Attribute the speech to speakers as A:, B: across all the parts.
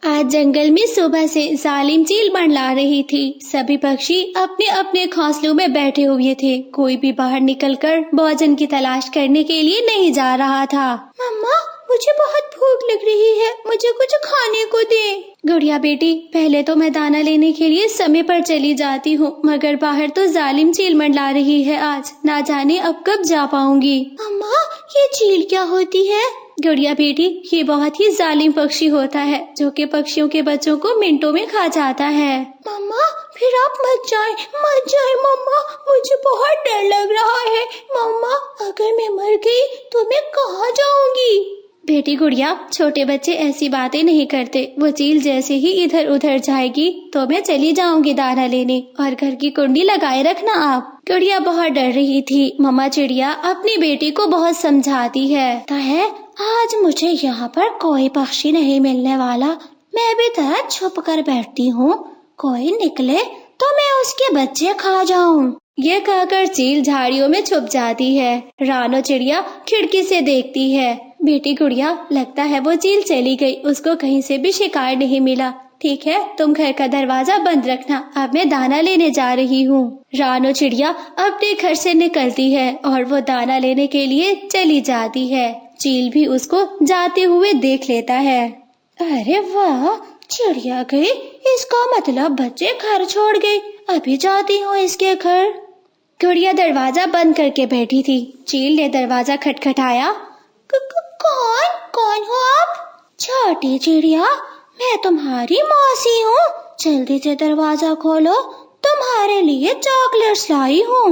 A: आज जंगल में सुबह से जालिम चील मंडरा रही थी। सभी पक्षी अपने अपने घोंसलों में बैठे हुए थे। कोई भी बाहर निकलकर भोजन की तलाश करने के लिए नहीं जा रहा था। मम्मा, मुझे बहुत भूख लग रही है, मुझे कुछ खाने को दे। गुड़िया बेटी, पहले तो मैं दाना लेने के लिए समय पर चली जाती हूँ, मगर बाहर तो जालिम चील मंडरा रही है। आज ना जाने अब कब जा पाऊंगी। अम्मा, ये चील क्या होती है? गुड़िया बेटी, ये बहुत ही जालिम पक्षी होता है जो कि पक्षियों के बच्चों को मिनटों में खा जाता है। मम्मा, फिर आप मत जाए मम्मा, मुझे बहुत डर लग रहा है। मम्मा, अगर मैं मर गई तो मैं कहाँ जाऊंगी? बेटी गुड़िया, छोटे बच्चे ऐसी बातें नहीं करते। वो चील जैसे ही इधर उधर जाएगी तो मैं चली जाऊंगी दाना लेने, और घर की कुंडी लगाए रखना आप। गुड़िया बहुत डर रही थी। मम्मा चिड़िया अपनी बेटी को बहुत समझाती है आज मुझे यहाँ पर कोई पक्षी नहीं मिलने वाला, मैं भी तरह छुप कर बैठती हूँ, कोई निकले तो मैं उसके बच्चे खा जाऊँ। ये कहकर चील झाड़ियों में छुप जाती है। रानो चिड़िया खिड़की से देखती है। बेटी गुड़िया, लगता है वो चील चली गई, उसको कहीं से भी शिकार नहीं मिला। ठीक है, तुम घर का दरवाजा बंद रखना, अब मैं दाना लेने जा रही हूँ। रानो चिड़िया अपने घर से निकलती है और वो दाना लेने के लिए चली जाती है। चील भी उसको जाते हुए देख लेता है। अरे वाह, चिड़िया गई, इसका मतलब बच्चे घर छोड़ गई। अभी जाती हूँ इसके घर। गुड़िया दरवाजा बंद करके बैठी थी। चील ने दरवाजा खटखटाया। कौन हो आप? छोटी चिड़िया, मैं तुम्हारी मौसी हूँ, जल्दी से दरवाजा खोलो, तुम्हारे लिए चॉकलेट्स लाई हूँ।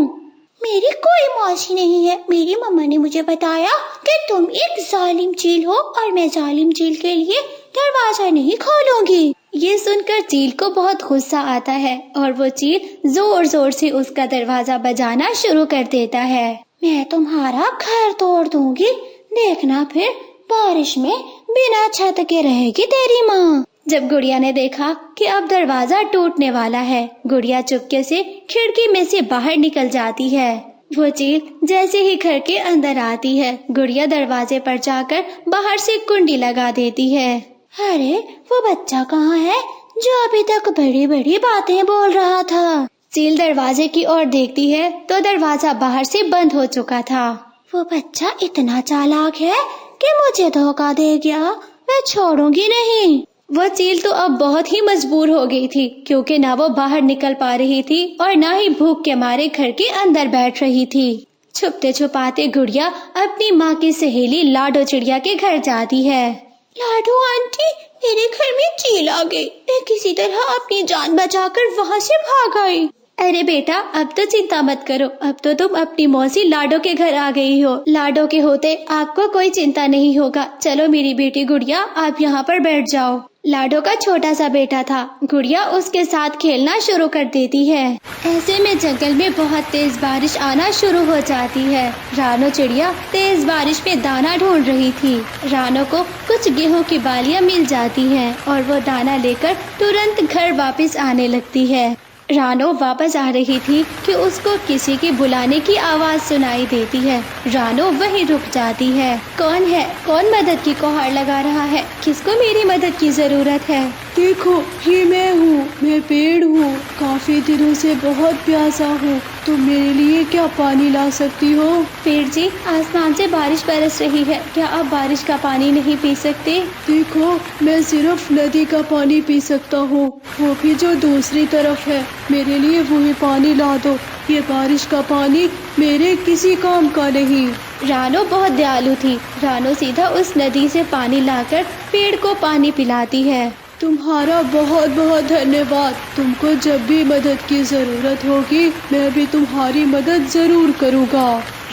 A: मेरी कोई मौसी नहीं है, मेरी मम्मा ने मुझे बताया कि तुम एक जालिम चील हो और मैं जालिम चील के लिए दरवाजा नहीं खोलूंगी। ये सुनकर चील को बहुत गुस्सा आता है और वो चील जोर जोर से उसका दरवाजा बजाना शुरू कर देता है। मैं तुम्हारा घर तोड़ दूंगी, देखना फिर बारिश में बिना छत के रहेगी तेरी माँ। जब गुड़िया ने देखा कि अब दरवाजा टूटने वाला है, गुड़िया चुपके से खिड़की में से बाहर निकल जाती है। वो चील जैसे ही घर के अंदर आती है, गुड़िया दरवाजे पर जाकर बाहर से कुंडी लगा देती है। अरे, वो बच्चा कहाँ है जो अभी तक बड़ी बड़ी बातें बोल रहा था? चील दरवाजे की ओर देखती है तो दरवाजा बाहर से बंद हो चुका था। वो बच्चा इतना चालाक है कि मुझे धोखा दे गया, मैं छोड़ूंगी नहीं। वो चील तो अब बहुत ही मजबूर हो गई थी, क्योंकि ना वो बाहर निकल पा रही थी और ना ही भूख के मारे घर के अंदर बैठ रही थी। छुपते छुपाते गुड़िया अपनी माँ की सहेली लाडो चिड़िया के घर जाती है। लाडो आंटी, मेरे घर में चील आ गई, मैं किसी तरह अपनी जान बचाकर वहाँ से भाग आई। अरे बेटा, अब तो चिंता मत करो, अब तो तुम अपनी मौसी लाडो के घर आ गई हो। लाडो के होते आपको कोई चिंता नहीं होगा। चलो मेरी बेटी गुड़िया, आप यहाँ पर बैठ जाओ। लाडो का छोटा सा बेटा था। गुड़िया उसके साथ खेलना शुरू कर देती है। ऐसे में जंगल में बहुत तेज बारिश आना शुरू हो जाती है। रानो चिड़िया तेज बारिश में दाना ढूंढ रही थी। रानो को कुछ गेहूं की बालियां मिल जाती हैं और वो दाना लेकर तुरंत घर वापस आने लगती है। रानो वापस आ रही थी कि उसको किसी के बुलाने की आवाज सुनाई देती है। रानो वहीं रुक जाती है। कौन है? कौन मदद की गुहार लगा रहा है? किसको मेरी मदद की जरूरत है?
B: देखो, ये मैं हूँ, मैं पेड़ हूँ, काफी दिनों से बहुत प्यासा हूँ, तुम मेरे लिए क्या पानी ला सकती हो?
A: पेड़ जी, आसमान से बारिश बरस रही है, क्या आप बारिश का पानी नहीं पी सकते?
B: देखो, मैं सिर्फ नदी का पानी पी सकता हूँ, वो भी जो दूसरी तरफ है, मेरे लिए वही पानी ला दो। ये बारिश का पानी मेरे किसी काम का नहीं।
A: रानो बहुत दयालु थी। रानो सीधा उस नदी से पानी लाकर पेड़ को पानी पिलाती है।
B: तुम्हारा बहुत बहुत धन्यवाद। तुमको जब भी मदद की जरूरत होगी, मैं भी तुम्हारी मदद जरूर करूँगा।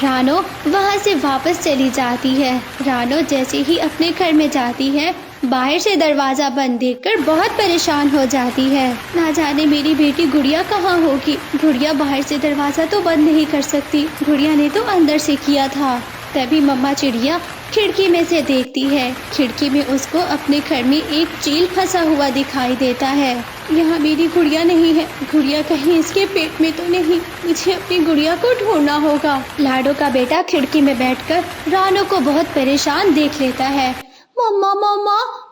A: रानो वहाँ से वापस चली जाती है। रानो जैसे ही अपने घर में जाती है, बाहर से दरवाजा बंद देखकर बहुत परेशान हो जाती है। ना जाने मेरी बेटी गुड़िया कहाँ होगी। गुड़िया बाहर से दरवाजा तो बंद नहीं कर सकती, गुड़िया ने तो अंदर से किया था। तभी मम्मा चिड़िया खिड़की में से देखती है। खिड़की में उसको अपने घर में एक चील फंसा हुआ दिखाई देता है। यहाँ मेरी गुड़िया नहीं है, गुड़िया कहीं इसके पेट में तो नहीं, मुझे अपनी गुड़िया को ढूंढना होगा। लाडो का बेटा खिड़की में बैठकर रानो को बहुत परेशान देख लेता है। मम्मा,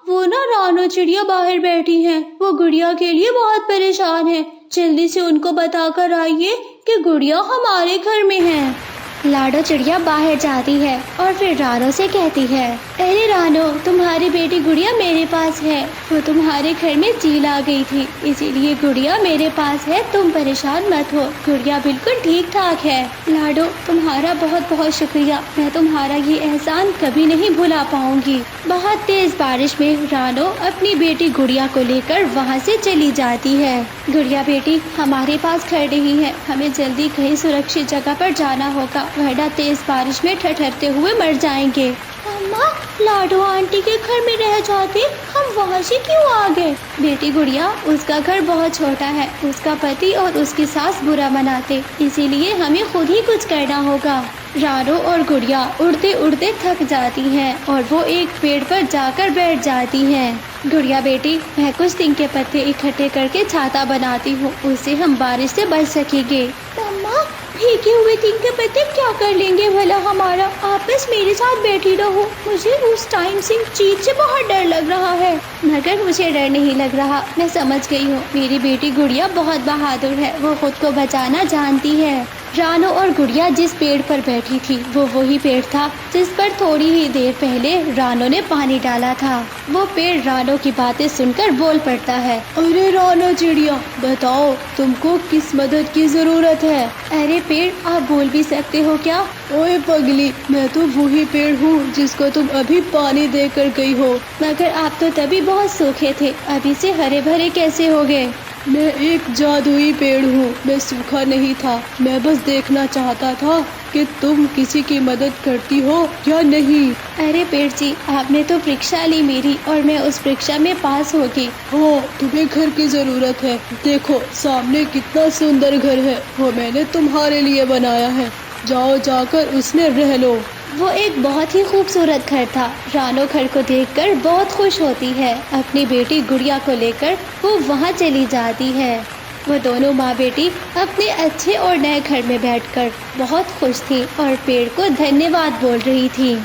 A: वो ना रानो रानो चिड़िया बाहर बैठी हैं। वो गुड़िया के लिए बहुत परेशान है। जल्दी से उनको बताकर आइए कि गुड़िया हमारे घर में है। लाडो चिड़िया बाहर जाती है और फिर रानो से कहती है, अरे रानो, तुम्हारी बेटी गुड़िया मेरे पास है। वो तुम्हारे घर में चील आ गई थी, इसीलिए गुड़िया मेरे पास है। तुम परेशान मत हो, गुड़िया बिल्कुल ठीक ठाक है। लाडो, तुम्हारा बहुत बहुत शुक्रिया। मैं तुम्हारा ये एहसान कभी नहीं भुला पाऊंगी। बहुत तेज बारिश में रानो अपनी बेटी गुड़िया को लेकर वहाँ से चली जाती है। गुड़िया बेटी, हमारे पास घर नहीं है, हमें जल्दी कहीं सुरक्षित जगह पर जाना होगा, वरना तेज बारिश में ठठरते हुए मर जाएंगे। अम्मा, लाडो आंटी के घर में रह जाते, हम वहाँ से क्यों आ गए? बेटी गुड़िया, उसका घर बहुत छोटा है, उसका पति और उसकी सास बुरा मनाते, इसीलिए हमें खुद ही कुछ करना होगा। रानो और गुड़िया उड़ते उड़ते थक जाती हैं और वो एक पेड़ पर जाकर बैठ जाती हैं। गुड़िया बेटी, मैं कुछ नीम के पत्ते इकट्ठे करके छाता बनाती हूँ, उससे हम बारिश से बच सकेंगे। अम्मा, भीगे हुए नीम के पत्ते क्या कर लेंगे भला हमारा? आप बस मेरे साथ बैठी रहो, मुझे उस टाइम से चील से बहुत डर लग रहा है। मगर मुझे डर नहीं लग रहा, मैं समझ गई हूँ, मेरी बेटी गुड़िया बहुत बहादुर है, वो खुद को बचाना जानती है। रानो और गुड़िया जिस पेड़ पर बैठी थी वो वही पेड़ था जिस पर थोड़ी ही देर पहले रानो ने पानी डाला था। वो पेड़ रानो की बातें सुनकर बोल पड़ता है,
B: अरे रानो चिड़िया, बताओ तुमको किस मदद की जरूरत है?
A: अरे पेड़, आप बोल भी सकते हो क्या?
B: ओए पगली, मैं तो वही पेड़ हूँ जिसको तुम अभी पानी देकर गई हो।
A: मगर आप तो तभी बहुत सूखे थे, अभी से हरे भरे कैसे हो गए?
B: मैं एक जादुई पेड़ हूँ, मैं सूखा नहीं था। मैं बस देखना चाहता था कि तुम किसी की मदद करती हो या नहीं।
A: अरे पेड़ जी, आपने तो परीक्षा ली मेरी और मैं उस परीक्षा में पास होगी।
B: हाँ, तुम्हें घर की जरूरत है। देखो सामने कितना सुंदर घर है, वो मैंने तुम्हारे लिए बनाया है। जाओ जाकर उसमें रह लो।
A: वो एक बहुत ही खूबसूरत घर था। रानो घर को देखकर बहुत खुश होती है। अपनी बेटी गुड़िया को लेकर वो वहाँ चली जाती है। वो दोनों माँ बेटी अपने अच्छे और नए घर में बैठकर बहुत खुश थी और पेड़ को धन्यवाद बोल रही थी।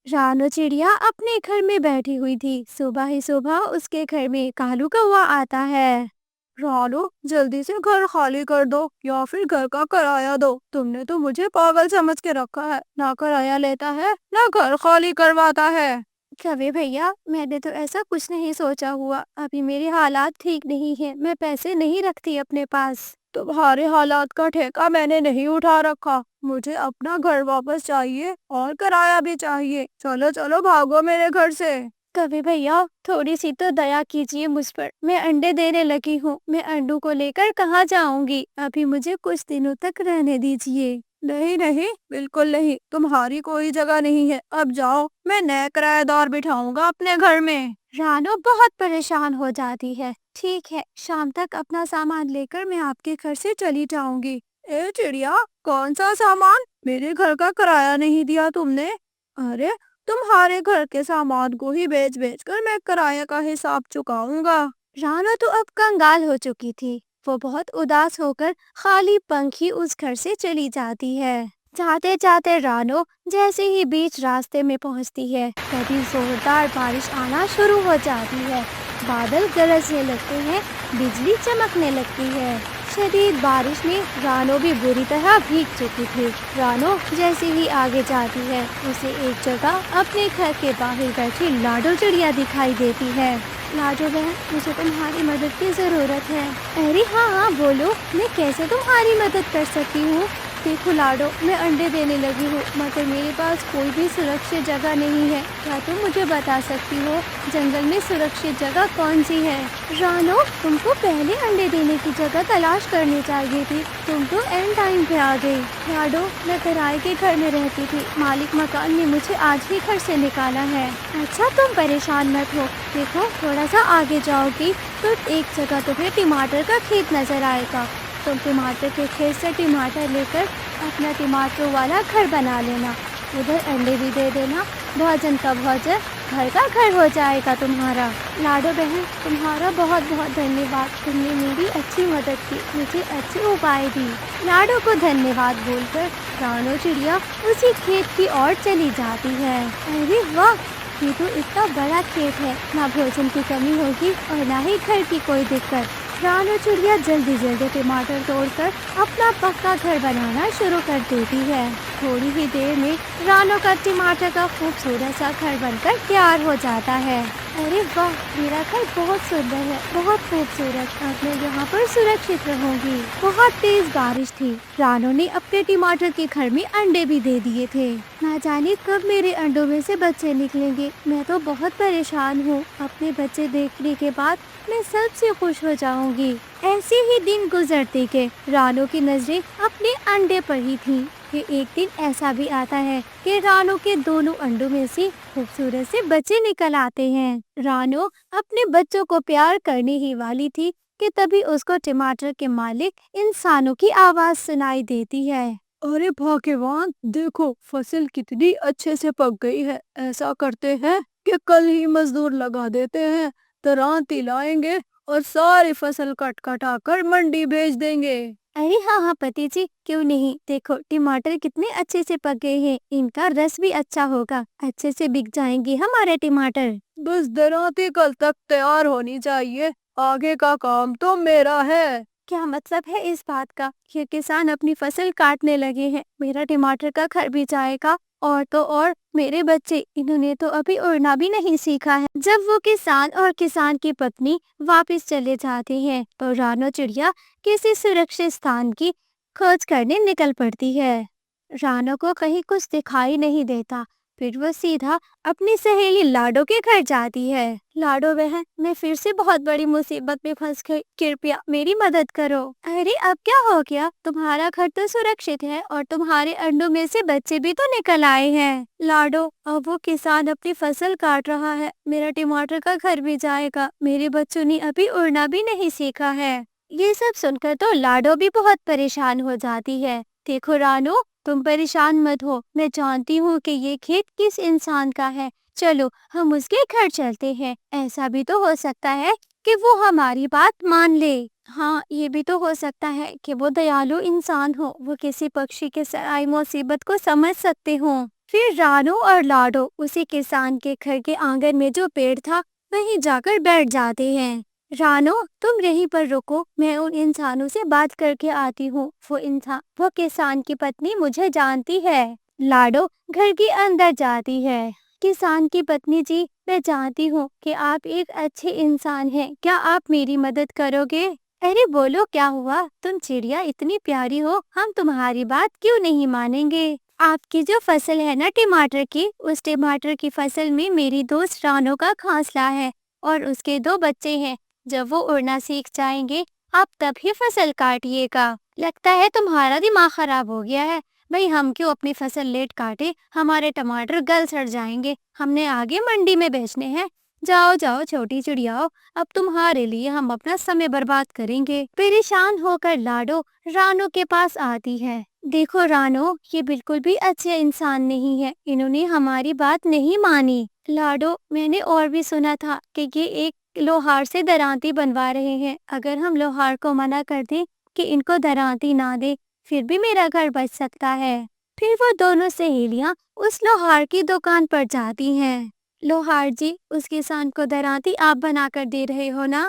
C: रानो चिड़िया अपने घर में बैठी हुई थी। सुबह ही सुबह उसके घर में कालू कौवा आता है। रानो, जल्दी से घर खाली कर दो या फिर घर का किराया दो। तुमने तो मुझे पागल समझ के रखा है, ना किराया लेता है ना घर खाली करवाता है। कभी भैया, मैंने तो ऐसा कुछ नहीं सोचा हुआ। अभी मेरे हालात ठीक नहीं है, मैं पैसे नहीं रखती अपने पास। तुम्हारे हालात का ठेका मैंने नहीं उठा रखा। मुझे अपना घर वापस चाहिए और किराया भी चाहिए। चलो चलो भागो मेरे घर से। कभी भैया, थोड़ी सी तो दया कीजिए मुझ पर। मैं अंडे देने लगी हूँ, मैं अंडों को लेकर कहाँ जाऊंगी? अभी मुझे कुछ दिनों तक रहने दीजिए। नहीं नहीं, बिल्कुल नहीं, तुम्हारी कोई जगह नहीं है। अब जाओ, मैं नया किराएदार बिठाऊंगा अपने घर में। रानो बहुत परेशान हो जाती है। ठीक है, शाम तक अपना सामान लेकर मैं आपके घर से चली जाऊंगी। ए चिड़िया, कौन सा सामान? मेरे घर का किराया नहीं दिया तुमने। अरे, तुम्हारे घर के सामान को ही बेच बेच कर मैं किराए का हिसाब चुकाऊंगा। रानो तो अब कंगाल हो चुकी थी। वो बहुत उदास होकर खाली पंखी उस घर से चली जाती है। जाते जाते रानो जैसे ही बीच रास्ते में पहुंचती है, तभी जोरदार बारिश आना शुरू हो जाती है। बादल गरजने लगते हैं, बिजली चमकने लगती है। शदीद बारिश में रानो भी बुरी तरह भीग चुकी थी। रानो जैसे ही आगे जाती है, उसे एक जगह अपने घर के बाहर बैठी लाडो चिड़िया दिखाई देती है। लाडो बहन, मुझे तुम्हारी मदद की जरूरत है। अरे हाँ हाँ बोलो, मैं कैसे तुम्हारी मदद कर सकती हूँ? देखो लाडो, मैं अंडे देने लगी हूँ, मगर मेरे पास कोई भी सुरक्षित जगह नहीं है। क्या तुम मुझे बता सकती हो जंगल में सुरक्षित जगह कौन सी है? रानो, तुमको पहले अंडे देने की जगह तलाश करनी चाहिए थी, तुम तो एंड टाइम पे आ गई। लाडो, मैं किराए के घर में रहती थी, मालिक मकान ने मुझे आज ही घर से निकाला है। अच्छा, तुम परेशान मत हो। देखो, थोड़ा सा आगे जाओगी तो एक जगह तुम्हें टमाटर का खेत नजर आएगा। तुम टमाटर के खेत से टमाटर लेकर अपना टमाटर वाला घर बना लेना। उधर अंडे भी दे देना, भोजन का भोजन, घर का घर हो जाएगा तुम्हारा। लाडो बहन, तुम्हारा बहुत बहुत धन्यवाद, तुमने मेरी अच्छी मदद की, मुझे अच्छे उपाय दी। लाडो को धन्यवाद बोलकर रानो चिड़िया उसी खेत की ओर चली जाती है। अरे वाह, ये तो इतना बड़ा खेत है, ना भोजन की कमी होगी और ना ही घर की कोई दिक्कत। रानो चिड़िया जल्दी जल्दी टमाटर तोड़कर अपना पक्का घर बनाना शुरू कर देती है। थोड़ी ही देर में रानो का टमाटर का खूबसूरत सा घर बनकर तैयार हो जाता है। अरे वाह, मेरा घर बहुत सुंदर है, बहुत खूबसूरत। अब मैं यहाँ पर सुरक्षित रहूंगी। बहुत तेज बारिश थी। रानो ने अपने टमाटर के घर में अंडे भी दे दिए थे। ना जाने कब मेरे अंडों में से बच्चे निकलेंगे। मैं तो बहुत परेशान हूँ। अपने बच्चे देखने के बाद मैं सबसे खुश हो जाऊंगी। ऐसे ही दिन गुजरते गए। रानो की नजरें अपने अंडे पर ही थी कि एक दिन ऐसा भी आता है कि रानो के दोनों अंडों में से खूबसूरत से बच्चे निकल आते हैं। रानो अपने बच्चों को प्यार करने ही वाली थी कि तभी उसको टमाटर के मालिक इंसानों की आवाज सुनाई देती है।
B: अरे भाग्यवान, देखो फसल कितनी अच्छे से पक गई है। ऐसा करते हैं कि कल ही मजदूर लगा देते हैं, दरांती लाएंगे और सारी फसल कट कटा कर मंडी भेज देंगे।
C: अरे हाँ हाँ पति जी, क्यों नहीं। देखो टमाटर कितने अच्छे से पक गए हैं। इनका रस भी अच्छा होगा, अच्छे से बिक जाएंगे हमारे टमाटर।
B: बस दरांती कल तक तैयार होनी चाहिए, आगे का काम तो मेरा है।
C: क्या मतलब है इस बात का? ये किसान अपनी फसल काटने लगे हैं, मेरा टमाटर का घर भी जाएगा। और तो और मेरे बच्चे, इन्होंने तो अभी उड़ना भी नहीं सीखा है। जब वो किसान और किसान की पत्नी वापस चले जाते हैं तो रानो चिड़िया किसी सुरक्षित स्थान की खोज करने निकल पड़ती है। रानो को कहीं कुछ दिखाई नहीं देता। फिर वो सीधा अपनी सहेली लाडो के घर जाती है। लाडो बहन, मैं फिर से बहुत बड़ी मुसीबत में फंस गई, कृपया मेरी मदद करो। अरे अब क्या हो गया? तुम्हारा घर तो सुरक्षित है और तुम्हारे अंडों में से बच्चे भी तो निकल आए हैं। लाडो, अब वो किसान अपनी फसल काट रहा है, मेरा टमाटर का घर भी जाएगा। मेरे बच्चों ने अभी उड़ना भी नहीं सीखा है। ये सब सुनकर तो लाडो भी बहुत परेशान हो जाती है। देखो रानो, तुम परेशान मत हो। मैं जानती हूँ कि ये खेत किस इंसान का है। चलो हम उसके घर चलते हैं। ऐसा भी तो हो सकता है कि वो हमारी बात मान ले। हाँ, ये भी तो हो सकता है कि वो दयालु इंसान हो, वो किसी पक्षी के सराय मुसीबत को समझ सकते हो। फिर रानो और लाडो उसी किसान के घर के आंगन में जो पेड़ था वहीं जाकर बैठ जाते हैं। रानो, तुम यहीं पर रुको, मैं उन इंसानों से बात करके आती हूँ। वो किसान की पत्नी मुझे जानती है। लाडो घर के अंदर जाती है। किसान की पत्नी जी, मैं जानती हूँ कि आप एक अच्छे इंसान हैं। क्या आप मेरी मदद करोगे? अरे बोलो, क्या हुआ? तुम चिड़िया इतनी प्यारी हो, हम तुम्हारी बात क्यों नहीं मानेंगे। आपकी जो फसल है ना टमाटर की, उस टमाटर की फसल में मेरी दोस्त रानो का घोंसला है और उसके 2 बच्चे हैं। जब वो उड़ना सीख जाएंगे आप तभी फसल काटिएगा। लगता है तुम्हारा दिमाग खराब हो गया है। भाई हम क्यों अपनी फसल लेट काटे, हमारे टमाटर गल सड़ जाएंगे। हमने आगे मंडी में बेचने हैं। जाओ जाओ छोटी चिड़ियाओ, अब तुम्हारे लिए हम अपना समय बर्बाद करेंगे। परेशान होकर लाडो रानो के पास आती है। देखो रानो, ये बिल्कुल भी अच्छे इंसान नहीं है, इन्होंने हमारी बात नहीं मानी। लाडो, मैंने और भी सुना था कि ये एक लोहार से दरांती बनवा रहे हैं। अगर हम लोहार को मना कर दें कि इनको दरांती ना दे, फिर भी मेरा घर बच सकता है। फिर वो दोनों सहेलियां उस लोहार की दुकान पर जाती हैं। लोहार जी, उस किसान को दरांती आप बना कर दे रहे हो ना?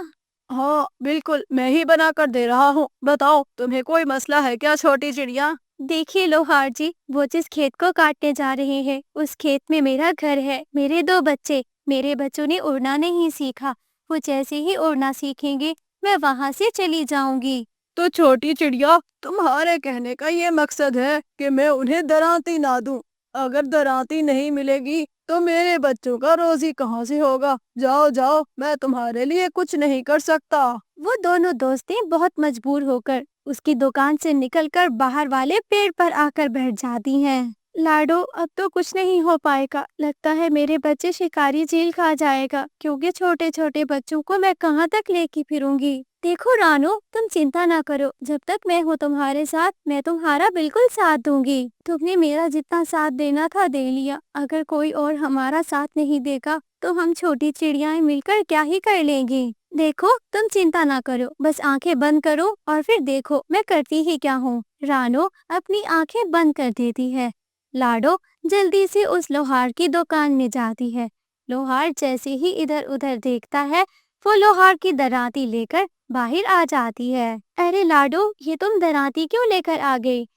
B: हाँ बिल्कुल, मैं ही बना कर दे रहा हूँ। बताओ, तुम्हें कोई मसला है क्या छोटी चिड़िया?
C: देखिए लोहार जी, वो जिस खेत को काटने जा रहे हैं उस खेत में मेरा घर है, मेरे 2 बच्चे। मेरे बच्चों ने उड़ना नहीं सीखा। वो जैसे ही उड़ना सीखेंगे मैं वहाँ से चली जाऊंगी।
B: तो छोटी चिड़िया, तुम्हारे कहने का ये मकसद है कि मैं उन्हें दरांती ना दूं। अगर दरांती नहीं मिलेगी तो मेरे बच्चों का रोजी कहाँ से होगा? जाओ जाओ, मैं तुम्हारे लिए कुछ नहीं कर सकता।
C: वो दोनों दोस्तें बहुत मजबूर होकर उसकी दुकान से निकलकर बाहर वाले पेड़ पर आकर बैठ जाती हैं। लाडो, अब तो कुछ नहीं हो पाएगा। लगता है मेरे बच्चे शिकारी जेल खा जाएगा, क्योंकि छोटे छोटे बच्चों को मैं कहाँ तक लेके फिरूंगी। देखो रानो, तुम चिंता ना करो। जब तक मैं हूँ तुम्हारे साथ, मैं तुम्हारा बिल्कुल साथ दूंगी। तुमने मेरा जितना साथ देना था दे लिया। अगर कोई और हमारा साथ नहीं देगा तो हम छोटी चिड़ियाएं मिलकर क्या ही कर लेंगी। देखो तुम चिंता ना करो, बस आंखें बंद करो और फिर देखो मैं करती ही क्या हूँ। रानो अपनी आंखें बंद कर देती है। लाडो जल्दी से उस लोहार की दुकान में जाती है। लोहार जैसे ही इधर उधर देखता है, वो लोहार की दरांती लेकर बाहर आ जाती है। अरे लाडो, ये तुम दरांती क्यों लेकर आ गई?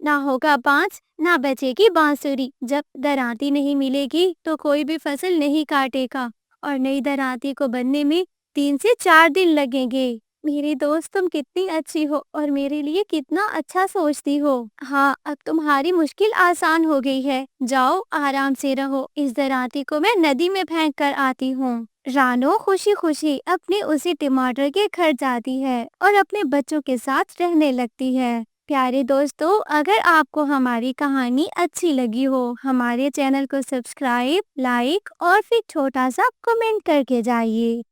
C: ना होगा बांस, ना बचेगी बांसुरी। जब दरांती नहीं मिलेगी तो कोई भी फसल नहीं काटेगा और नई दरांती को बनने में 3 से 4 दिन लगेंगे। मेरी दोस्त, तुम कितनी अच्छी हो और मेरे लिए कितना अच्छा सोचती हो। हाँ, अब तुम्हारी मुश्किल आसान हो गई है। जाओ आराम से रहो, इस दरांती को मैं नदी में फेंक कर आती हूँ। रानो खुशी खुशी अपने उसी टमाटर के घर जाती है और अपने बच्चों के साथ रहने लगती है। प्यारे दोस्तों, अगर आपको हमारी कहानी अच्छी लगी हो, हमारे चैनल को सब्सक्राइब, लाइक और फिर छोटा सा कमेंट करके जाइए।